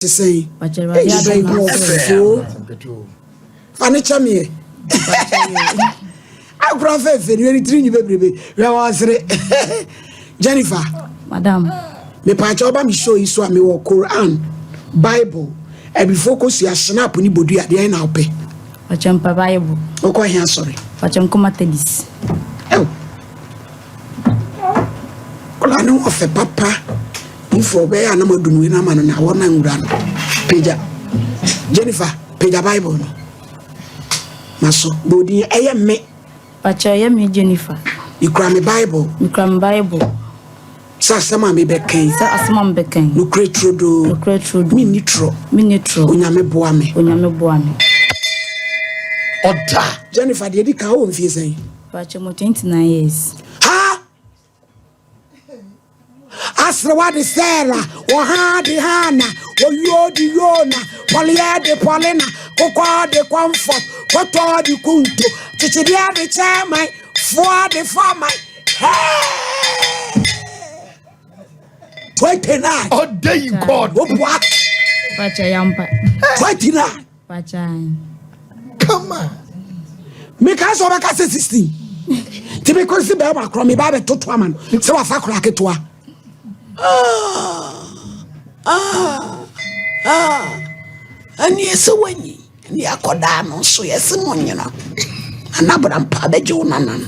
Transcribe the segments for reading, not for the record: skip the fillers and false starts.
to say, furniture me. I prefer very trini baby. Jennifer, Madam, me pachoba me show you so me wo Quran, Bible, and be focus ya snap ni bodu ya dey na ope. Pachampa Bible. Oko here sorry. Pacham komatedis. Oh. Kola no ofe papa. Info be ya na modunu na ma na wona nwura no. Peja. Jennifer, peja Bible no. Maso bodi eye me. Pacha ye me Jennifer. Ikra me Bible. Ikra me Bible. Sa sama me beken. Sa asama me beken. No kretrodo. No kretrodo. Mi nitro. Onyame boa me. Oda. Jennifer, dey di ka o mfie sen. Pacha mo 29 years. Ha! Asra wa de sera, wo ha de hana, wo yo di yona, polia de polina, kokwa de comfort, koto di kunto, chichidia de chairman, for the farmer. Hey! 29. Oh, there you God. What? Pacha yampa. 29. Pacha. Come on. Me ka so ba ka 16. Ti be ko si be ma kro me ba be toto ama no. Se wa fa kro aketo a. Ani ese wanyi. Ni akoda no so yesi monyina. Anabra mpa be je unana.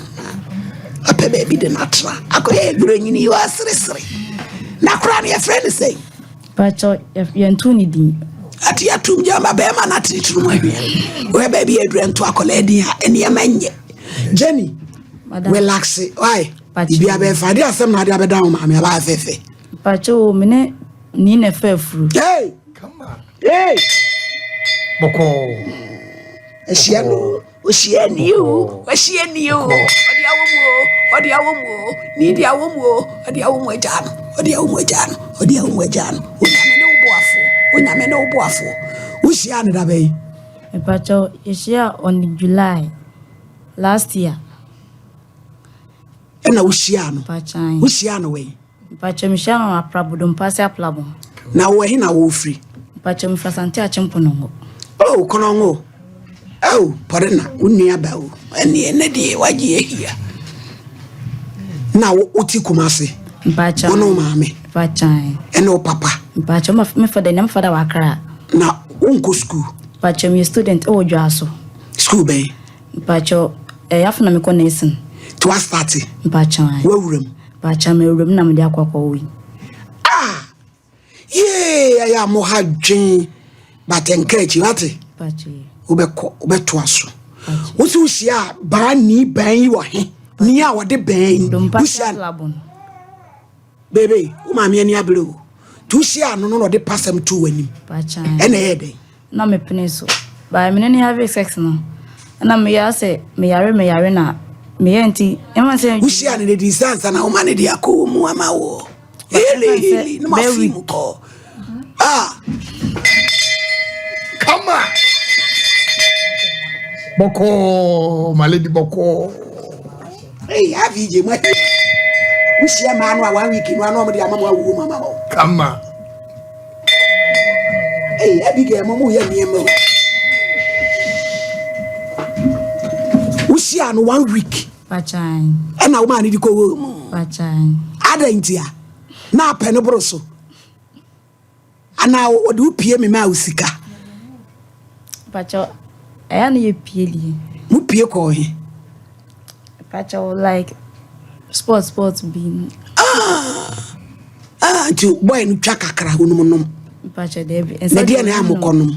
Ape be bi de natra. Akoye eduro nyini yo asresre. Na kra ne friend say. Pacha yentu ni din. Ati atum jamba be ma na tritru mo hwe. We be bi eduro nto akola edin ha ene manye. Jenny, relax. Why? Ibi abe fa de asem na de abe down ma me aba afefe. Pacho mene ni ne fefru. Hey, come on. Hey. Boko. Esiano, osiani o, osiani o. Odi awomo. Ni di awomo, odi awomo ejano. Onyame no boafo. Osiani da be. Pacho yesia on July last year. Ena osiano. Pacha. Osiano we. Pacha mishano na prabudo mpase aplabo. Na wo hi na wo free. Pacha mfasante achempo no. Oh, kono ngo. Oh, parena, unni aba o. Ene de waje ehia. Na wo uti kumase. Pacha. Ono maame. Pacha. Ene o papa. Pacha me fada na mfada wakra. Na unko school. Pacha me student o dwaso. School be. Pacha afuna me konesin. To was starting. Pacha. Wewuram. Pacha me wuram na me de akwakwa wi. Ah. Yeah, ya mo hadwen. But encourage you ate. Pacha. Obeto aso. Wosi usia ba ni ban yi wo he. Ni a wo de ban. Usia labon. Baby, maame ani abrew. Tu usia no de passam tu wanim. Pacha. Ene yede. Na me pene so. Ba me ne have sex no. Na me ya say me yare na me enti e say usia ne di sansa na o mane di akomu ama wo. Hele no ma fi mu ko. Ah. Come on. Boko, my lady Boko. Hey, have you my usia man wa 1 week no no mo di amamu awu mama mo. Come on. Hey, Abigail mo ye niemo. Usia no 1 week. Pacha. E na wo man di ko wo. Pacha. Adantia. Na pe no broso. Ana wo de upie me ma usika. Pacha. Aya na ye pieli. Mu pie ko he. Pacha like sports being. Tu boy no twa kakra honum. Pacha Debbie. Na dia na amokonom.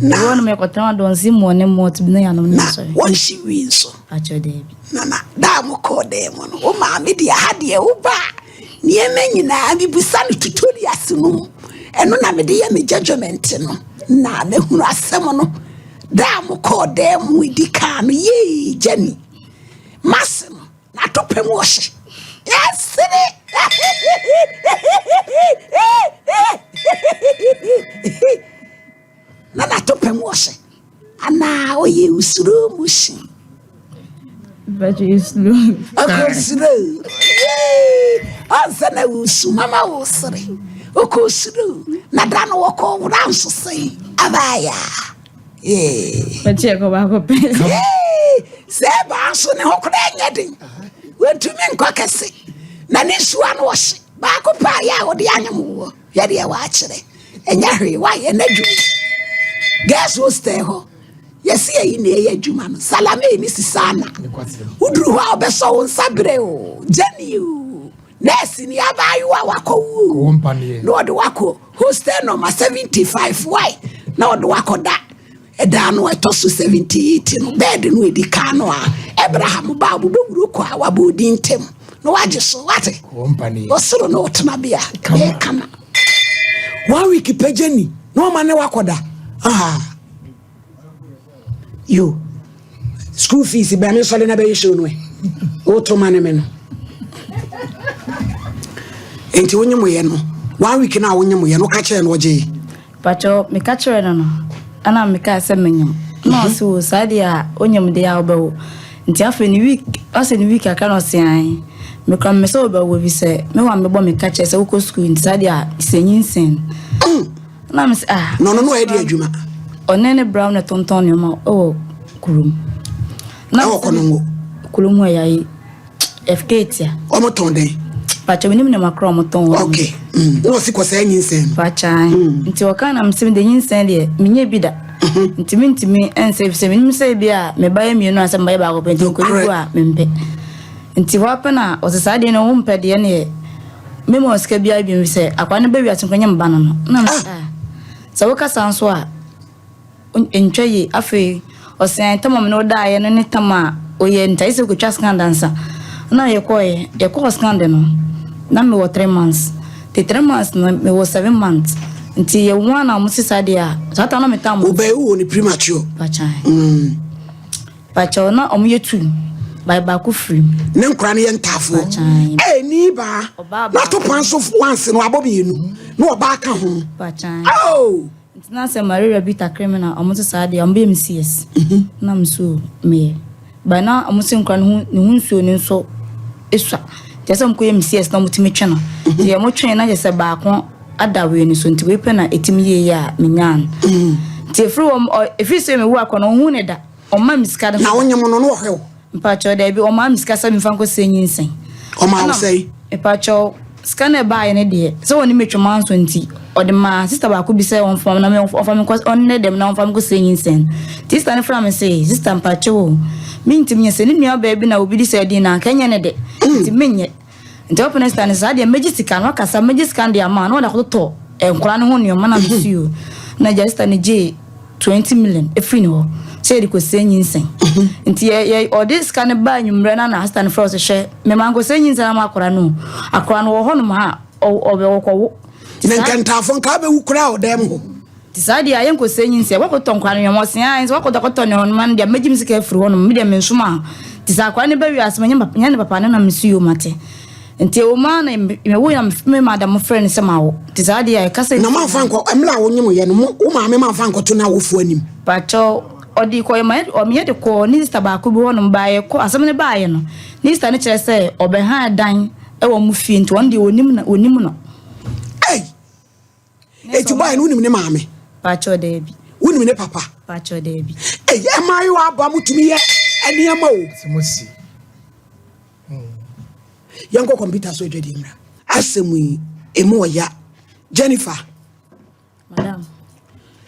Na wona me kwotran don si mo ne mo tbi na yanom na so. Won shi wi so. Pacha Debbie. Na da mo ko dem no. O ma me dia ha de wo ba. Ni emenyina bi busa no tutorials no. Eno na me de ya me judgment no. Na me hunu asem no. Da mo ko dem wi di ka no ye Jenny. Mas no. Na topem wo hye. Yes. Na topem wo hye. Ana oye usuro mushi. But you slow. Akosiro. Ansana usu mama usre. okosuru na da no woko wura nso sei abaya Pache ko ba ko pe. Se ba nso ne hokora nyadin wetumi nkokese na ne suwa no wose ba ko pa ya wo de anyam wo ya de wa akire enya hwe wa ye na dwu gas wo stay ho yes ye ne ye adwuma no salame ni sisana uduru ho obeso wo nsabre o jeni o nesi ni abayu wa wakowu no de wako hostel number 75 why na de wako da eda no etoso 78 no bed no edika no a Abraham babu bewuro ko a wabodi ntem no waje so wate company osoro no otna bia e kama 1 week pejeni no ma ne wakoda you school fees be me so le na be show no e o to mane me no enti wonye ye no 1 week na wonye ye no ka kire no oje Pacho me ka kire no ana me ka se menyam no so sadia onyam de ya obawo nti afa ni week ase ni week aka no se an me kam me so obawo bi se me wa me bo me ka kire se wo ko school nti sadia isenyinsen na me se no e di adwuma onene brown na tonton yo ma o kurum na wo kono kurum ho ya FK o mo ton den Pacha minim na makro moton wo. Okay. No si kwasa nyinsen. Pacha. Nti waka na msim de nyinsen de menye bi da. Ntimi ense minim se bia me baye mienu asem baye ba ko penti ko ligu a mempe. Nti wapa na osesa de no humpe de ne memo oska bia bi mi se akwa ne ba wi atenkwanya mba no. Na sa waka sanso a entwaye afi osen tamam no da ye no ne tama oye ntai se ko twa skandansa. Na ye ko skande no. Na me wo 3 months. The 3 months na me wo 7 months. Nti ye one na musi sadia. Sata na metamu. Obe wo ni premature. Pacha. Pacha na omuye tu. By baku free. Ne nkra ne ye ntafo. Ni ba. Na to panso once no abobi enu. Na oba ka ho. Pacha. Oh. Nti na se Maria bita criminal omusi sadia ombe MCS. Na mso me. Ba na omusi nkra ne hunsuo ne nso eswa. Tese mko MCS na mutimi twena ye mo twen na yese baako adawe ni so nti we pe na etimi ye ya menyan ti free efi se me wo akono hu ne da o ma miska da na wonye mo no no hwe mpa cho da bi o ma miska sa mi fanko senyinsen o ma say mpa cho scanner ba ye ne de so woni metwema nso nti o de ma sister baako bi se on fam na me on fam ko on ne dem na on fam ko senyinsen ti sister ne fra me say sister mpa cho minti mnyese ni nua ba bi na obi di se di na kanya ne de nti menye nti open stand sa de magisika no kasa magisika de ama na da to enkura ne ho ne ma na msuo na just ne je 20 million efri ne ho se di ko senyinsen nti ye odi scan ba nwumre na stand for so hye me mango senyinsen ma akura no wo ho no ha obe wo ko ne nkantafo nka be wukura o dem ho tisadi ayen ko senyinse wa ko tonkwa no mo sen wa ko dokoto ne on man dia magim sika efri ho no me dia mensuma tisakwa ne ba wi asmanya ne papa ne na msuo mate nti o ma na me wo ya me madam friend se ma wo tisadi ay kase na ma fanko emla wo nyim ye no wo ma me ma fanko to na wo fu anim pacho odi ko ma o me de ko ni sister ba ko bi wono ba ye ko asem ne ba ye no ni sister ne kire se obe ha dan e wo mu fie nti on de onim no eti ba ye no nim ne ma me pacho de bi wonim ne papa pacho de bi e ma yo aba mutumi ye eni ama o semosi yanko computer so dwedi mra asemu emu ya Jennifer madam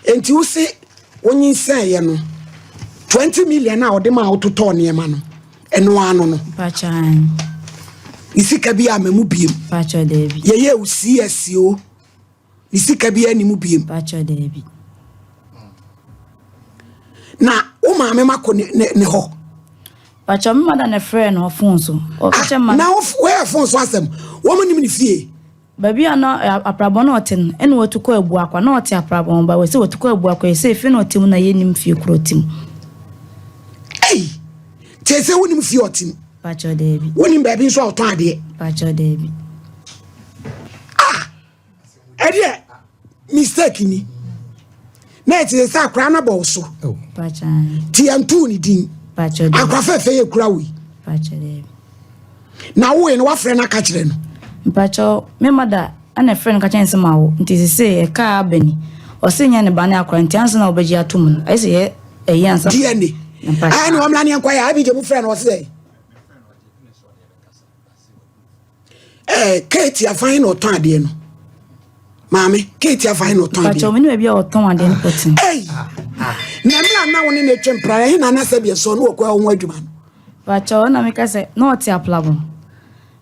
enti wo se wonyin sen ye no 20 million na ode ma ototo ne ma no eno ano no pacho isika bi amamu biem pacho de bi ye u CSO isika bi animu biem pacho de bi na o ma me mako ne ho pacho me madam ne friend no phone so o kache ma na where phone so asem wo manim ne fie baby ana aprabo na otin ene wotuko abu akwa na oti aprabo ba we se wotuko abu akwa se fi na otim na yenim fie krotim tese wonim fie otim pacho debi wonim ba bi so oton ade pacho debi ede mistake ni na eti se akra na bo so pacho ti antu ni din pacho debi akwa fefe ye kura wi pacho debi na wo en wa frɛ na ka kire no pacho me mada ana friend ka chance ma wo nti se e ka abani o se nya ne ba na akora nti anso na obeji atum no ai se ye ansa DNA ai no amla ne enkwa ya abi je mu friend o se Kate afine no ton ade no Mami Kate afine no ton ade pacho me no bia o ton ade no potin na mla na woni ne twempra he na na se bia so no okwa ho adwuma no pacho na me ka se no oti aplabo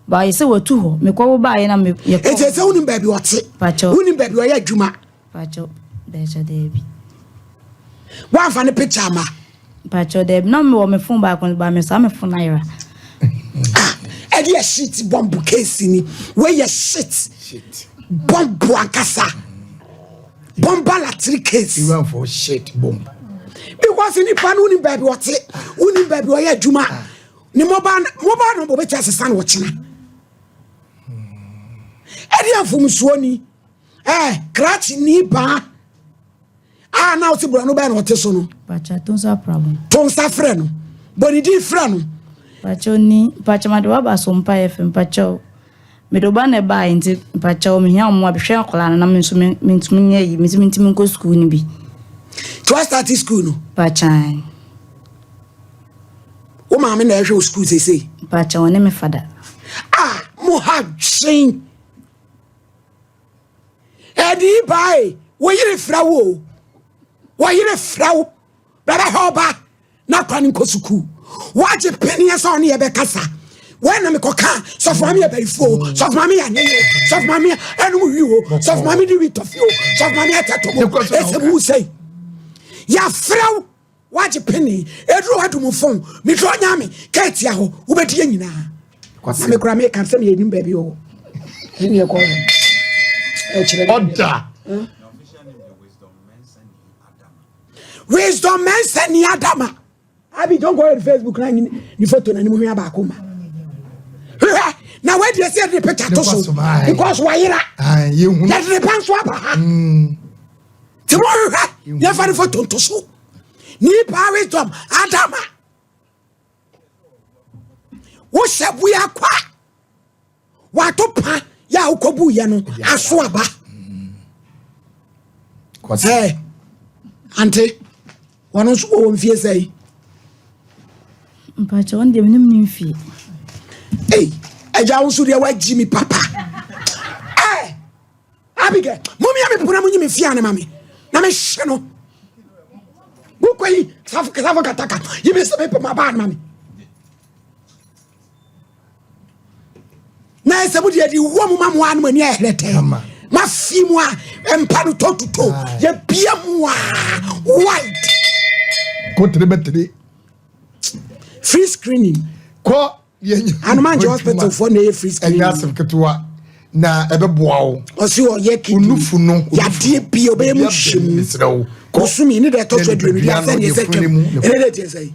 ba yi se watu ho me kwa wo ba ye na me ye ko ete se woni ba bi ote pacho woni ba bi o ya adwuma pacho beja debi wa fa ne picture ma pacho debi no me wo me phone ba ko ba me so me phone naira edi a shit bomb case ni where your shit bomb ankasa bomb latri case you run for shit bomb because ni pan uni baby what uni baby o ya juma ni mobile no bo be chase san wo china edi afum suoni crash ni ba na o ti bro no ba na o te so no pacho tonsa problem tonsa frɛ no boni di frɛ no pacho ni pacho ma do ba so mpa FM pacho me do ba na ba nti pacho me hia mo abhwe akola na me nso me ntumi nya yi me ntimi nko school ni bi to start school no pachan o ma me na ehwe school say pacho woni me fada mo ha dwen edi bai wo yire frawo baba hoba na kwani nko school waje penia so ne ye be kasa when na me koka so for me be ifo so for me anye so for me enu wi wo so for me di wi tofio so for me atatomo ese mu sei ya frawo waje peni edru adum fon me tro nya me katia ho wo beti nyina kwase me kura me kan se me enim ba bi o ni e ko order wisdom men send ni adama abi don't go on Facebook na ni photo na ni mu hia ba akoma na we dey see the picture to so because why ira you hu that the pants wa ba tomorrow you find photo to so ni pa wisdom adama wo shebu ya kwa wa to pa ya ukobu ye no aso aba kwase ante wono so wo mfie sei pacho on dem nim mfie eja wo so de wa jimi papa abige mummy ya me puna munyi me fia na mame na me hye no bukwai safu kataka yibe se me pa ba na mame na ese budi di wo mu mamu anu ani ehlete ma fi mu a empa no totuto ye bia mu a white ko trebetre free screening ko yenyu Anumanje hospital for na free screening engasem ketwa na ebeboa wo osi o ye kidi unufu no ya die bi obey mu hwem misrew ko sumi ni de to so aduani ya se ne se twem ene de tie sei